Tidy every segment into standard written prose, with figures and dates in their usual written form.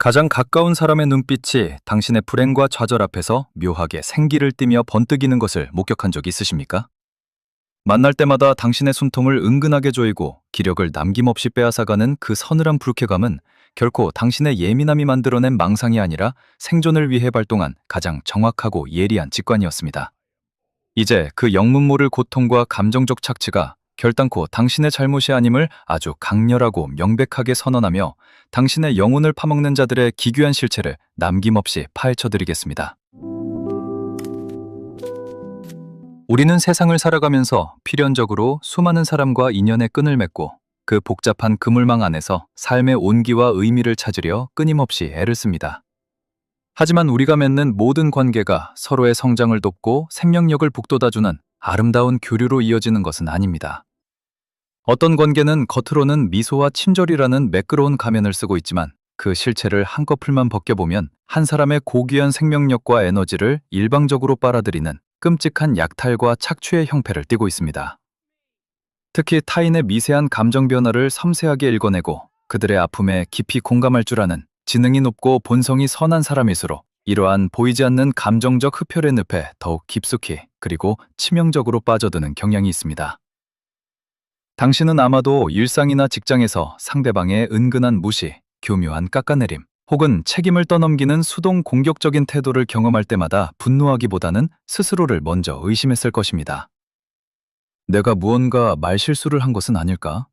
가장 가까운 사람의 눈빛이 당신의 불행과 좌절 앞에서 묘하게 생기를 띠며 번뜩이는 것을 목격한 적 있으십니까? 만날 때마다 당신의 숨통을 은근하게 조이고 기력을 남김없이 빼앗아가는 그 서늘한 불쾌감은 결코 당신의 예민함이 만들어낸 망상이 아니라 생존을 위해 발동한 가장 정확하고 예리한 직관이었습니다. 이제 그 영문 모를 고통과 감정적 착취가 결단코 당신의 잘못이 아님을 아주 강렬하고 명백하게 선언하며 당신의 영혼을 파먹는 자들의 기괴한 실체를 남김없이 파헤쳐드리겠습니다. 우리는 세상을 살아가면서 필연적으로 수많은 사람과 인연의 끈을 맺고 그 복잡한 그물망 안에서 삶의 온기와 의미를 찾으려 끊임없이 애를 씁니다. 하지만 우리가 맺는 모든 관계가 서로의 성장을 돕고 생명력을 북돋아주는 아름다운 교류로 이어지는 것은 아닙니다. 어떤 관계는 겉으로는 미소와 친절이라는 매끄러운 가면을 쓰고 있지만 그 실체를 한꺼풀만 벗겨보면 한 사람의 고귀한 생명력과 에너지를 일방적으로 빨아들이는 끔찍한 약탈과 착취의 형태를 띠고 있습니다. 특히 타인의 미세한 감정 변화를 섬세하게 읽어내고 그들의 아픔에 깊이 공감할 줄 아는 지능이 높고 본성이 선한 사람일수록 이러한 보이지 않는 감정적 흡혈의 늪에 더욱 깊숙이 그리고 치명적으로 빠져드는 경향이 있습니다. 당신은 아마도 일상이나 직장에서 상대방의 은근한 무시, 교묘한 깎아내림, 혹은 책임을 떠넘기는 수동 공격적인 태도를 경험할 때마다 분노하기보다는 스스로를 먼저 의심했을 것입니다. 내가 무언가 말실수를 한 것은 아닐까?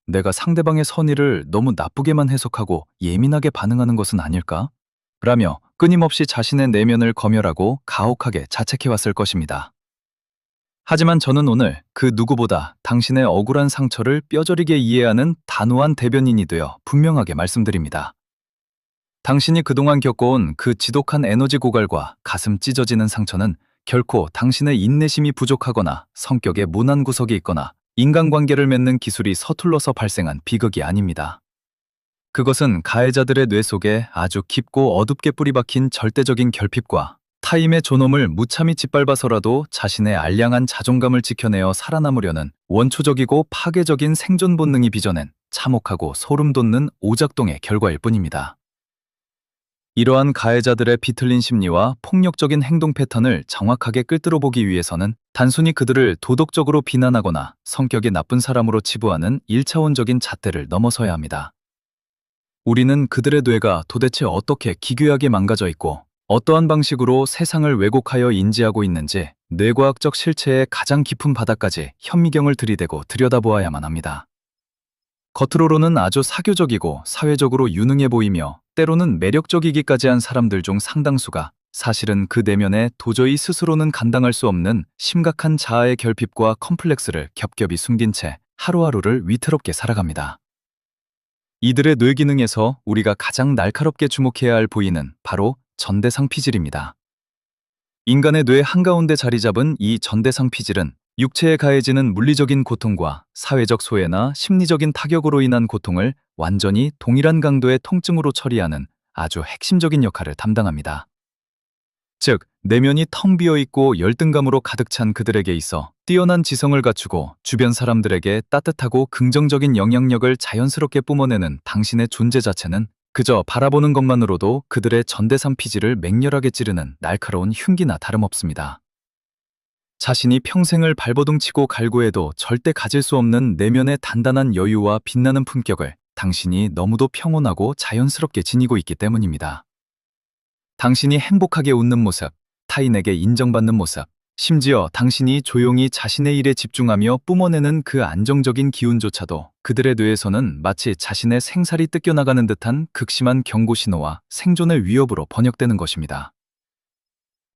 내가 상대방의 선의를 너무 나쁘게만 해석하고 예민하게 반응하는 것은 아닐까? 라며 끊임없이 자신의 내면을 검열하고 가혹하게 자책해왔을 것입니다. 하지만 저는 오늘 그 누구보다 당신의 억울한 상처를 뼈저리게 이해하는 단호한 대변인이 되어 분명하게 말씀드립니다. 당신이 그동안 겪어온 그 지독한 에너지 고갈과 가슴 찢어지는 상처는 결코 당신의 인내심이 부족하거나 성격에 모난 구석이 있거나 인간관계를 맺는 기술이 서툴러서 발생한 비극이 아닙니다. 그것은 가해자들의 뇌 속에 아주 깊고 어둡게 뿌리박힌 절대적인 결핍과 타인의 존엄을 무참히 짓밟아서라도 자신의 알량한 자존감을 지켜내어 살아남으려는 원초적이고 파괴적인 생존 본능이 빚어낸 참혹하고 소름 돋는 오작동의 결과일 뿐입니다. 이러한 가해자들의 비틀린 심리와 폭력적인 행동 패턴을 정확하게 꿰뚫어 보기 위해서는 단순히 그들을 도덕적으로 비난하거나 성격이 나쁜 사람으로 치부하는 1차원적인 잣대를 넘어서야 합니다. 우리는 그들의 뇌가 도대체 어떻게 기괴하게 망가져 있고 어떠한 방식으로 세상을 왜곡하여 인지하고 있는지 뇌과학적 실체의 가장 깊은 바닥까지 현미경을 들이대고 들여다보아야만 합니다. 겉으로는 아주 사교적이고 사회적으로 유능해 보이며 때로는 매력적이기까지 한 사람들 중 상당수가 사실은 그 내면에 도저히 스스로는 감당할 수 없는 심각한 자아의 결핍과 컴플렉스를 겹겹이 숨긴 채 하루하루를 위태롭게 살아갑니다. 이들의 뇌기능에서 우리가 가장 날카롭게 주목해야 할 부위는 바로 전대상 피질입니다. 인간의 뇌 한가운데 자리 잡은 이 전대상 피질은 육체에 가해지는 물리적인 고통과 사회적 소외나 심리적인 타격으로 인한 고통을 완전히 동일한 강도의 통증으로 처리하는 아주 핵심적인 역할을 담당합니다. 즉, 내면이 텅 비어 있고 열등감으로 가득 찬 그들에게 있어 뛰어난 지성을 갖추고 주변 사람들에게 따뜻하고 긍정적인 영향력을 자연스럽게 뿜어내는 당신의 존재 자체는 그저 바라보는 것만으로도 그들의 전대상 피질을 맹렬하게 찌르는 날카로운 흉기나 다름없습니다. 자신이 평생을 발버둥치고 갈구해도 절대 가질 수 없는 내면의 단단한 여유와 빛나는 품격을 당신이 너무도 평온하고 자연스럽게 지니고 있기 때문입니다. 당신이 행복하게 웃는 모습, 타인에게 인정받는 모습, 심지어 당신이 조용히 자신의 일에 집중하며 뿜어내는 그 안정적인 기운조차도 그들의 뇌에서는 마치 자신의 생살이 뜯겨나가는 듯한 극심한 경고신호와 생존의 위협으로 번역되는 것입니다.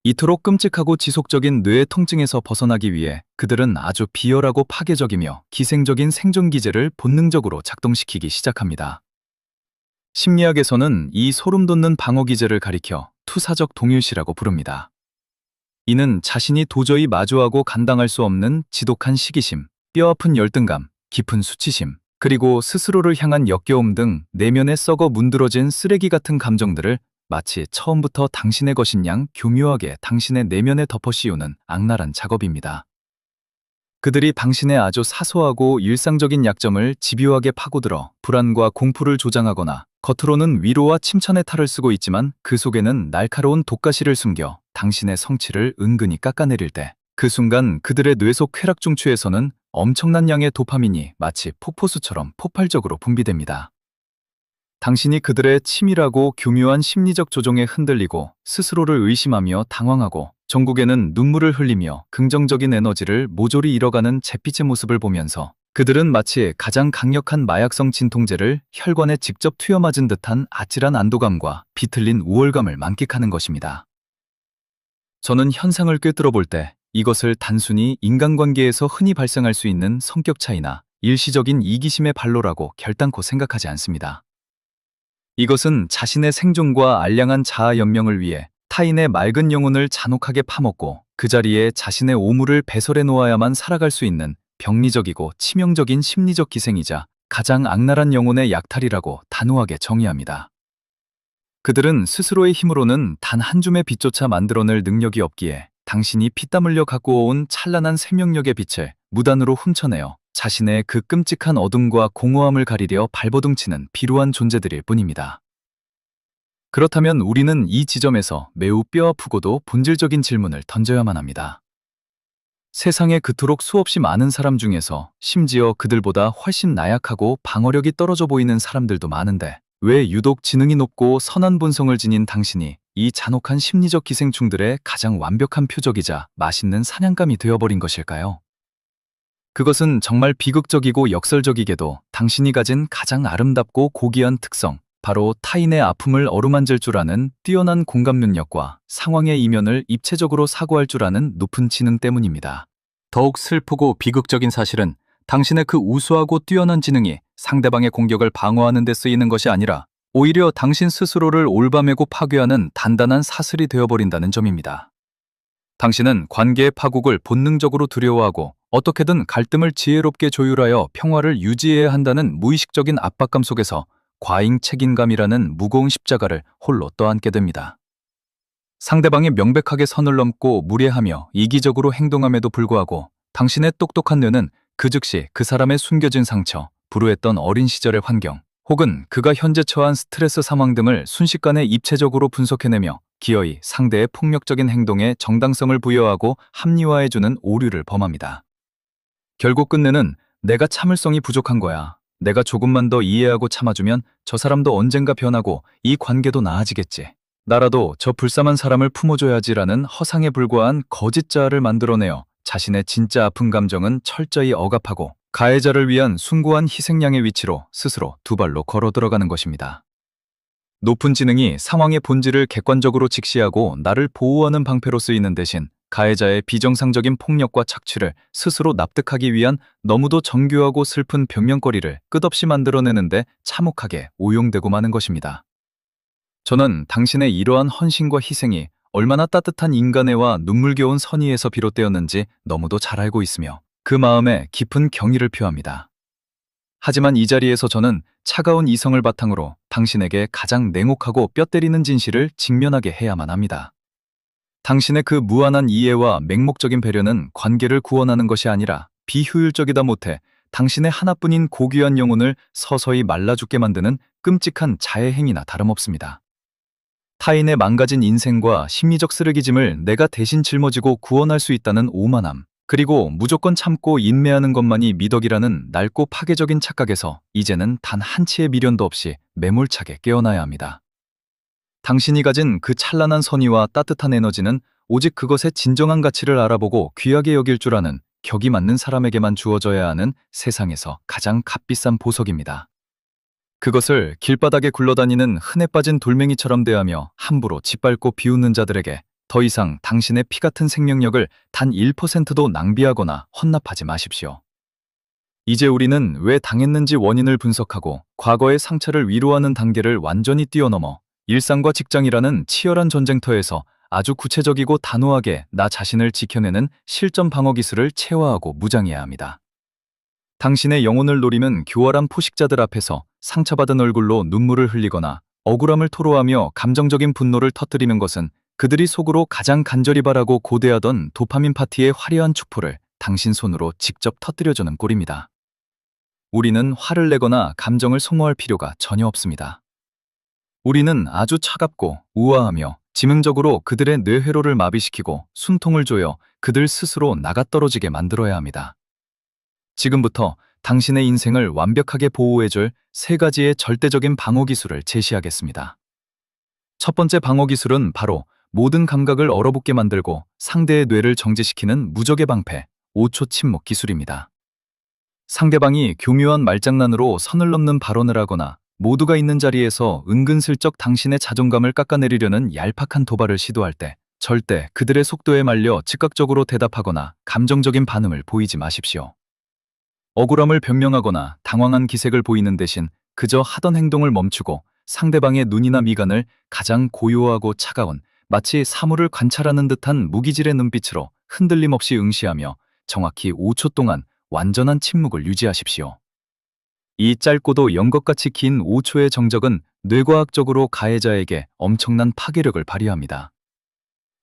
이토록 끔찍하고 지속적인 뇌의 통증에서 벗어나기 위해 그들은 아주 비열하고 파괴적이며 기생적인 생존 기제를 본능적으로 작동시키기 시작합니다. 심리학에서는 이 소름 돋는 방어 기제를 가리켜 투사적 동일시라고 부릅니다. 이는 자신이 도저히 마주하고 감당할 수 없는 지독한 시기심, 뼈아픈 열등감, 깊은 수치심, 그리고 스스로를 향한 역겨움 등 내면에 썩어 문드러진 쓰레기 같은 감정들을 마치 처음부터 당신의 것인 양 교묘하게 당신의 내면에 덮어 씌우는 악랄한 작업입니다. 그들이 당신의 아주 사소하고 일상적인 약점을 집요하게 파고들어 불안과 공포를 조장하거나 겉으로는 위로와 칭찬의 탈을 쓰고 있지만 그 속에는 날카로운 독가시를 숨겨 당신의 성취를 은근히 깎아내릴 때, 그 순간 그들의 뇌 속 쾌락 중추에서는 엄청난 양의 도파민이 마치 폭포수처럼 폭발적으로 분비됩니다. 당신이 그들의 치밀하고 교묘한 심리적 조종에 흔들리고 스스로를 의심하며 당황하고 전국에는 눈물을 흘리며 긍정적인 에너지를 모조리 잃어가는 잿빛의 모습을 보면서, 그들은 마치 가장 강력한 마약성 진통제를 혈관에 직접 투여맞은 듯한 아찔한 안도감과 비틀린 우월감을 만끽하는 것입니다. 저는 현상을 꿰뚫어 볼 때 이것을 단순히 인간관계에서 흔히 발생할 수 있는 성격 차이나 일시적인 이기심의 발로라고 결단코 생각하지 않습니다. 이것은 자신의 생존과 알량한 자아 연명을 위해 타인의 맑은 영혼을 잔혹하게 파먹고 그 자리에 자신의 오물을 배설해 놓아야만 살아갈 수 있는 병리적이고 치명적인 심리적 기생이자 가장 악랄한 영혼의 약탈이라고 단호하게 정의합니다. 그들은 스스로의 힘으로는 단 한 줌의 빛조차 만들어낼 능력이 없기에 당신이 피땀 흘려 갖고 온 찬란한 생명력의 빛을 무단으로 훔쳐내어 자신의 그 끔찍한 어둠과 공허함을 가리려 발버둥치는 비루한 존재들일 뿐입니다. 그렇다면 우리는 이 지점에서 매우 뼈아프고도 본질적인 질문을 던져야만 합니다. 세상에 그토록 수없이 많은 사람 중에서 심지어 그들보다 훨씬 나약하고 방어력이 떨어져 보이는 사람들도 많은데, 왜 유독 지능이 높고 선한 본성을 지닌 당신이 이 잔혹한 심리적 기생충들의 가장 완벽한 표적이자 맛있는 사냥감이 되어버린 것일까요? 그것은 정말 비극적이고 역설적이게도 당신이 가진 가장 아름답고 고귀한 특성, 바로 타인의 아픔을 어루만질 줄 아는 뛰어난 공감 능력과 상황의 이면을 입체적으로 사고할 줄 아는 높은 지능 때문입니다. 더욱 슬프고 비극적인 사실은 당신의 그 우수하고 뛰어난 지능이 상대방의 공격을 방어하는 데 쓰이는 것이 아니라 오히려 당신 스스로를 올바매고 파괴하는 단단한 사슬이 되어버린다는 점입니다. 당신은 관계의 파국을 본능적으로 두려워하고 어떻게든 갈등을 지혜롭게 조율하여 평화를 유지해야 한다는 무의식적인 압박감 속에서 과잉 책임감이라는 무거운 십자가를 홀로 떠안게 됩니다. 상대방이 명백하게 선을 넘고 무례하며 이기적으로 행동함에도 불구하고 당신의 똑똑한 뇌는 그 즉시 그 사람의 숨겨진 상처, 불우했던 어린 시절의 환경, 혹은 그가 현재 처한 스트레스 상황 등을 순식간에 입체적으로 분석해내며 기어이 상대의 폭력적인 행동에 정당성을 부여하고 합리화해주는 오류를 범합니다. 결국 끝내는 내가 참을성이 부족한 거야. 내가 조금만 더 이해하고 참아주면 저 사람도 언젠가 변하고 이 관계도 나아지겠지. 나라도 저 불쌍한 사람을 품어줘야지라는 허상에 불과한 거짓 자아를 만들어내어 자신의 진짜 아픈 감정은 철저히 억압하고 가해자를 위한 숭고한 희생양의 위치로 스스로 두 발로 걸어 들어가는 것입니다. 높은 지능이 상황의 본질을 객관적으로 직시하고 나를 보호하는 방패로 쓰이는 대신 가해자의 비정상적인 폭력과 착취를 스스로 납득하기 위한 너무도 정교하고 슬픈 변명거리를 끝없이 만들어내는데 참혹하게 오용되고 마는 것입니다. 저는 당신의 이러한 헌신과 희생이 얼마나 따뜻한 인간애와 눈물겨운 선의에서 비롯되었는지 너무도 잘 알고 있으며 그 마음에 깊은 경의를 표합니다. 하지만 이 자리에서 저는 차가운 이성을 바탕으로 당신에게 가장 냉혹하고 뼈 때리는 진실을 직면하게 해야만 합니다. 당신의 그 무한한 이해와 맹목적인 배려는 관계를 구원하는 것이 아니라 비효율적이다 못해 당신의 하나뿐인 고귀한 영혼을 서서히 말라 죽게 만드는 끔찍한 자해 행위나 다름없습니다. 타인의 망가진 인생과 심리적 쓰레기짐을 내가 대신 짊어지고 구원할 수 있다는 오만함, 그리고 무조건 참고 인내하는 것만이 미덕이라는 낡고 파괴적인 착각에서 이제는 단 한치의 미련도 없이 매몰차게 깨어나야 합니다. 당신이 가진 그 찬란한 선의와 따뜻한 에너지는 오직 그것의 진정한 가치를 알아보고 귀하게 여길 줄 아는 격이 맞는 사람에게만 주어져야 하는 세상에서 가장 값비싼 보석입니다. 그것을 길바닥에 굴러다니는 흔해 빠진 돌멩이처럼 대하며 함부로 짓밟고 비웃는 자들에게 더 이상 당신의 피 같은 생명력을 단 1%도 낭비하거나 헌납하지 마십시오. 이제 우리는 왜 당했는지 원인을 분석하고 과거의 상처를 위로하는 단계를 완전히 뛰어넘어 일상과 직장이라는 치열한 전쟁터에서 아주 구체적이고 단호하게 나 자신을 지켜내는 실전 방어 기술을 체화하고 무장해야 합니다. 당신의 영혼을 노리는 교활한 포식자들 앞에서 상처받은 얼굴로 눈물을 흘리거나 억울함을 토로하며 감정적인 분노를 터뜨리는 것은 그들이 속으로 가장 간절히 바라고 고대하던 도파민 파티의 화려한 축포를 당신 손으로 직접 터뜨려주는 꼴입니다. 우리는 화를 내거나 감정을 소모할 필요가 전혀 없습니다. 우리는 아주 차갑고 우아하며 지능적으로 그들의 뇌회로를 마비시키고 숨통을 조여 그들 스스로 나가떨어지게 만들어야 합니다. 지금부터 당신의 인생을 완벽하게 보호해줄 3가지의 절대적인 방어 기술을 제시하겠습니다. 첫 번째 방어 기술은 바로 모든 감각을 얼어붙게 만들고 상대의 뇌를 정지시키는 무적의 방패, 5초 침묵 기술입니다. 상대방이 교묘한 말장난으로 선을 넘는 발언을 하거나 모두가 있는 자리에서 은근슬쩍 당신의 자존감을 깎아내리려는 얄팍한 도발을 시도할 때 절대 그들의 속도에 말려 즉각적으로 대답하거나 감정적인 반응을 보이지 마십시오. 억울함을 변명하거나 당황한 기색을 보이는 대신 그저 하던 행동을 멈추고 상대방의 눈이나 미간을 가장 고요하고 차가운 마치 사물을 관찰하는 듯한 무기질의 눈빛으로 흔들림 없이 응시하며 정확히 5초 동안 완전한 침묵을 유지하십시오. 이 짧고도 연것같이 긴 5초의 정적은 뇌과학적으로 가해자에게 엄청난 파괴력을 발휘합니다.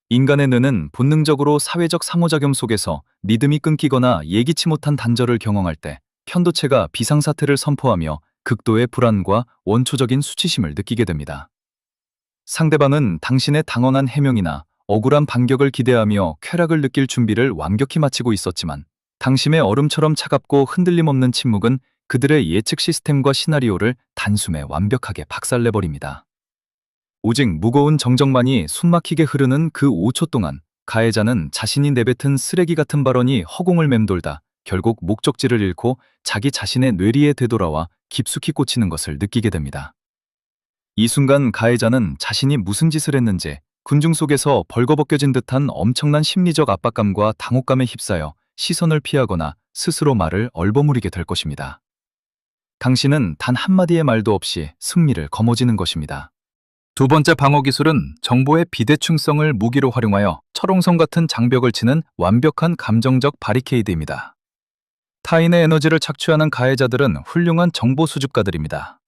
인간의 뇌는 본능적으로 사회적 상호작용 속에서 리듬이 끊기거나 예기치 못한 단절을 경험할 때 편도체가 비상사태를 선포하며 극도의 불안과 원초적인 수치심을 느끼게 됩니다. 상대방은 당신의 당황한 해명이나 억울한 반격을 기대하며 쾌락을 느낄 준비를 완벽히 마치고 있었지만 당신의 얼음처럼 차갑고 흔들림 없는 침묵은 그들의 예측 시스템과 시나리오를 단숨에 완벽하게 박살내버립니다. 오직 무거운 정적만이 숨막히게 흐르는 그 5초 동안 가해자는 자신이 내뱉은 쓰레기 같은 발언이 허공을 맴돌다 결국 목적지를 잃고 자기 자신의 뇌리에 되돌아와 깊숙이 꽂히는 것을 느끼게 됩니다. 이 순간 가해자는 자신이 무슨 짓을 했는지 군중 속에서 벌거벗겨진 듯한 엄청난 심리적 압박감과 당혹감에 휩싸여 시선을 피하거나 스스로 말을 얼버무리게 될 것입니다. 당신은 단 한마디의 말도 없이 승리를 거머쥐는 것입니다. 두 번째 방어 기술은 정보의 비대칭성을 무기로 활용하여 철옹성 같은 장벽을 치는 완벽한 감정적 바리케이드입니다. 타인의 에너지를 착취하는 가해자들은 훌륭한 정보 수집가들입니다.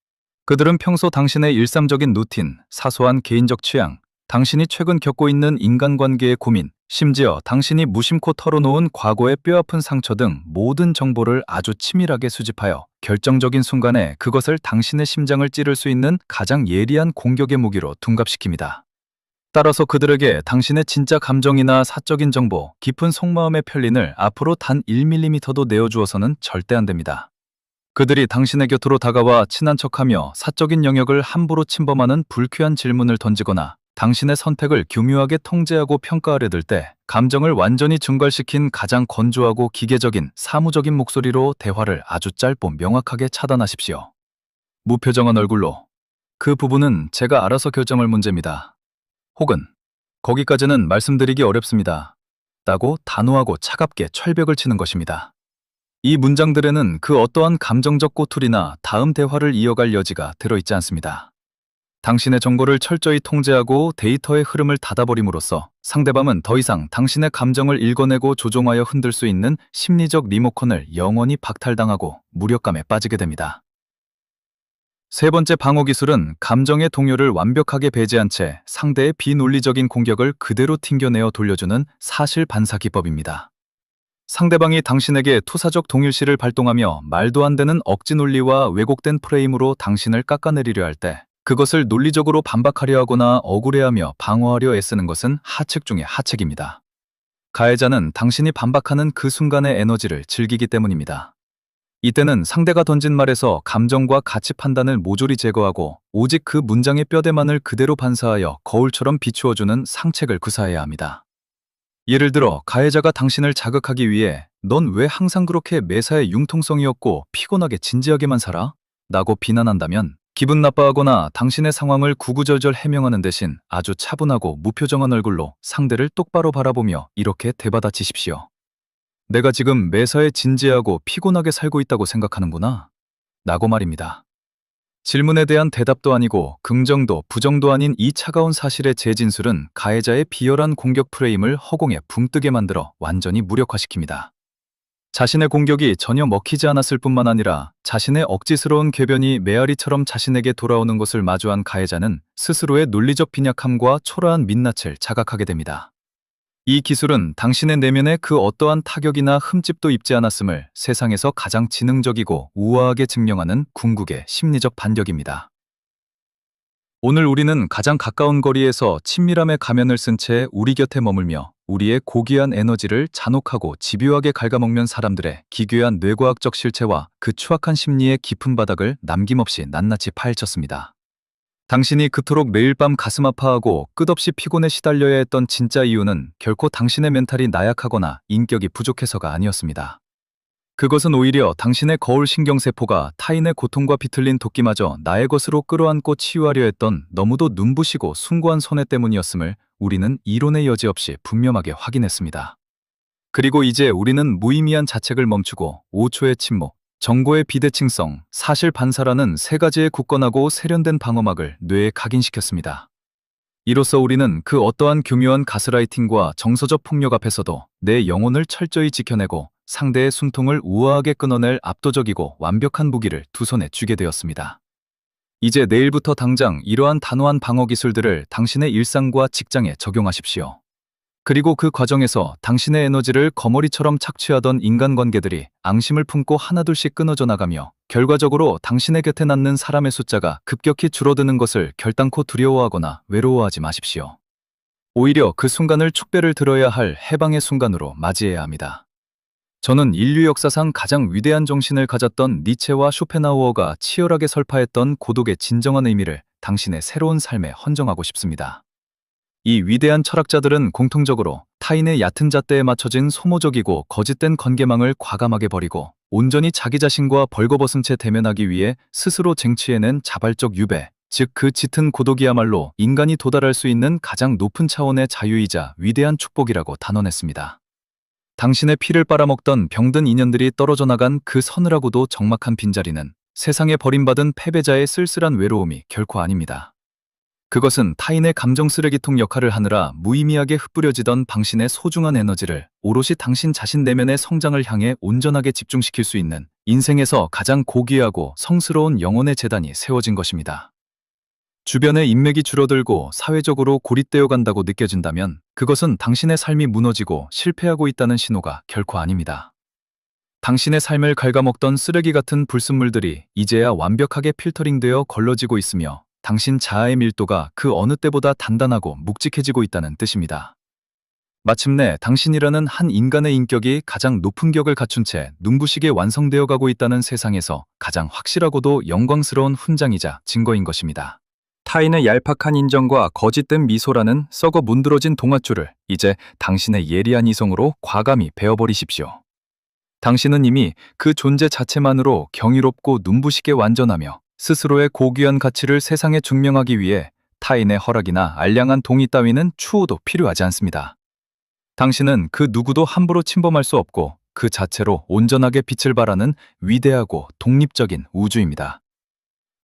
그들은 평소 당신의 일상적인 루틴, 사소한 개인적 취향, 당신이 최근 겪고 있는 인간관계의 고민, 심지어 당신이 무심코 털어놓은 과거의 뼈아픈 상처 등 모든 정보를 아주 치밀하게 수집하여 결정적인 순간에 그것을 당신의 심장을 찌를 수 있는 가장 예리한 공격의 무기로 둔갑시킵니다. 따라서 그들에게 당신의 진짜 감정이나 사적인 정보, 깊은 속마음의 편린을 앞으로 단 1mm도 내어주어서는 절대 안 됩니다. 그들이 당신의 곁으로 다가와 친한 척하며 사적인 영역을 함부로 침범하는 불쾌한 질문을 던지거나 당신의 선택을 교묘하게 통제하고 평가하려 들 때 감정을 완전히 증발시킨 가장 건조하고 기계적인 사무적인 목소리로 대화를 아주 짧고 명확하게 차단하십시오. 무표정한 얼굴로 그 부분은 제가 알아서 결정할 문제입니다. 혹은 거기까지는 말씀드리기 어렵습니다. 라고 단호하고 차갑게 철벽을 치는 것입니다. 이 문장들에는 그 어떠한 감정적 꼬투리나 다음 대화를 이어갈 여지가 들어있지 않습니다. 당신의 정보를 철저히 통제하고 데이터의 흐름을 닫아버림으로써 상대방은 더 이상 당신의 감정을 읽어내고 조종하여 흔들 수 있는 심리적 리모컨을 영원히 박탈당하고 무력감에 빠지게 됩니다. 세 번째 방어 기술은 감정의 동요를 완벽하게 배제한 채 상대의 비논리적인 공격을 그대로 튕겨내어 돌려주는 사실 반사 기법입니다. 상대방이 당신에게 투사적 동일시를 발동하며 말도 안 되는 억지 논리와 왜곡된 프레임으로 당신을 깎아내리려 할 때 그것을 논리적으로 반박하려 하거나 억울해하며 방어하려 애쓰는 것은 하책 중의 하책입니다. 가해자는 당신이 반박하는 그 순간의 에너지를 즐기기 때문입니다. 이때는 상대가 던진 말에서 감정과 가치 판단을 모조리 제거하고 오직 그 문장의 뼈대만을 그대로 반사하여 거울처럼 비추어주는 상책을 구사해야 합니다. 예를 들어 가해자가 당신을 자극하기 위해 "넌 왜 항상 그렇게 매사에 융통성이 없고 피곤하게 진지하게만 살아?" 라고 비난한다면 기분 나빠하거나 당신의 상황을 구구절절 해명하는 대신 아주 차분하고 무표정한 얼굴로 상대를 똑바로 바라보며 이렇게 되받아치십시오. "내가 지금 매사에 진지하고 피곤하게 살고 있다고 생각하는구나." 라고 말입니다. 질문에 대한 대답도 아니고 긍정도 부정도 아닌 이 차가운 사실의 재진술은 가해자의 비열한 공격 프레임을 허공에 붕 뜨게 만들어 완전히 무력화시킵니다. 자신의 공격이 전혀 먹히지 않았을 뿐만 아니라 자신의 억지스러운 궤변이 메아리처럼 자신에게 돌아오는 것을 마주한 가해자는 스스로의 논리적 빈약함과 초라한 민낯을 자각하게 됩니다. 이 기술은 당신의 내면에 그 어떠한 타격이나 흠집도 입지 않았음을 세상에서 가장 지능적이고 우아하게 증명하는 궁극의 심리적 반격입니다. 오늘 우리는 가장 가까운 거리에서 친밀함의 가면을 쓴 채 우리 곁에 머물며 우리의 고귀한 에너지를 잔혹하고 집요하게 갉아먹는 사람들의 기괴한 뇌과학적 실체와 그 추악한 심리의 깊은 바닥을 남김없이 낱낱이 파헤쳤습니다. 당신이 그토록 매일 밤 가슴 아파하고 끝없이 피곤에 시달려야 했던 진짜 이유는 결코 당신의 멘탈이 나약하거나 인격이 부족해서가 아니었습니다. 그것은 오히려 당신의 거울 신경세포가 타인의 고통과 비틀린 도끼마저 나의 것으로 끌어안고 치유하려 했던 너무도 눈부시고 숭고한 손해 때문이었음을 우리는 이론의 여지 없이 분명하게 확인했습니다. 그리고 이제 우리는 무의미한 자책을 멈추고 5초의 침묵, 정보의 비대칭성, 사실 반사라는 세 가지의 굳건하고 세련된 방어막을 뇌에 각인시켰습니다. 이로써 우리는 그 어떠한 교묘한 가스라이팅과 정서적 폭력 앞에서도 내 영혼을 철저히 지켜내고 상대의 숨통을 우아하게 끊어낼 압도적이고 완벽한 무기를 두 손에 쥐게 되었습니다. 이제 내일부터 당장 이러한 단호한 방어 기술들을 당신의 일상과 직장에 적용하십시오. 그리고 그 과정에서 당신의 에너지를 거머리처럼 착취하던 인간관계들이 앙심을 품고 하나둘씩 끊어져 나가며 결과적으로 당신의 곁에 남는 사람의 숫자가 급격히 줄어드는 것을 결단코 두려워하거나 외로워하지 마십시오. 오히려 그 순간을 축배를 들어야 할 해방의 순간으로 맞이해야 합니다. 저는 인류 역사상 가장 위대한 정신을 가졌던 니체와 쇼펜하우어가 치열하게 설파했던 고독의 진정한 의미를 당신의 새로운 삶에 헌정하고 싶습니다. 이 위대한 철학자들은 공통적으로 타인의 얕은 잣대에 맞춰진 소모적이고 거짓된 관계망을 과감하게 버리고 온전히 자기 자신과 벌거벗은 채 대면하기 위해 스스로 쟁취해낸 자발적 유배, 즉 그 짙은 고독이야말로 인간이 도달할 수 있는 가장 높은 차원의 자유이자 위대한 축복이라고 단언했습니다. 당신의 피를 빨아먹던 병든 인연들이 떨어져 나간 그 서늘하고도 적막한 빈자리는 세상에 버림받은 패배자의 쓸쓸한 외로움이 결코 아닙니다. 그것은 타인의 감정 쓰레기통 역할을 하느라 무의미하게 흩뿌려지던 당신의 소중한 에너지를 오롯이 당신 자신 내면의 성장을 향해 온전하게 집중시킬 수 있는 인생에서 가장 고귀하고 성스러운 영혼의 재단이 세워진 것입니다. 주변의 인맥이 줄어들고 사회적으로 고립되어 간다고 느껴진다면 그것은 당신의 삶이 무너지고 실패하고 있다는 신호가 결코 아닙니다. 당신의 삶을 갉아먹던 쓰레기 같은 불순물들이 이제야 완벽하게 필터링되어 걸러지고 있으며 당신 자아의 밀도가 그 어느 때보다 단단하고 묵직해지고 있다는 뜻입니다. 마침내 당신이라는 한 인간의 인격이 가장 높은 격을 갖춘 채 눈부시게 완성되어 가고 있다는 세상에서 가장 확실하고도 영광스러운 훈장이자 증거인 것입니다. 타인의 얄팍한 인정과 거짓된 미소라는 썩어 문드러진 동아줄을 이제 당신의 예리한 이성으로 과감히 베어버리십시오. 당신은 이미 그 존재 자체만으로 경이롭고 눈부시게 완전하며 스스로의 고귀한 가치를 세상에 증명하기 위해 타인의 허락이나 알량한 동의 따위는 추호도 필요하지 않습니다. 당신은 그 누구도 함부로 침범할 수 없고 그 자체로 온전하게 빛을 발하는 위대하고 독립적인 우주입니다.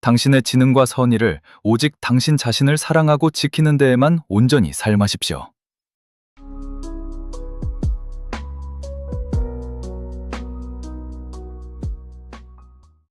당신의 지능과 선의를 오직 당신 자신을 사랑하고 지키는 데에만 온전히 사용하십시오.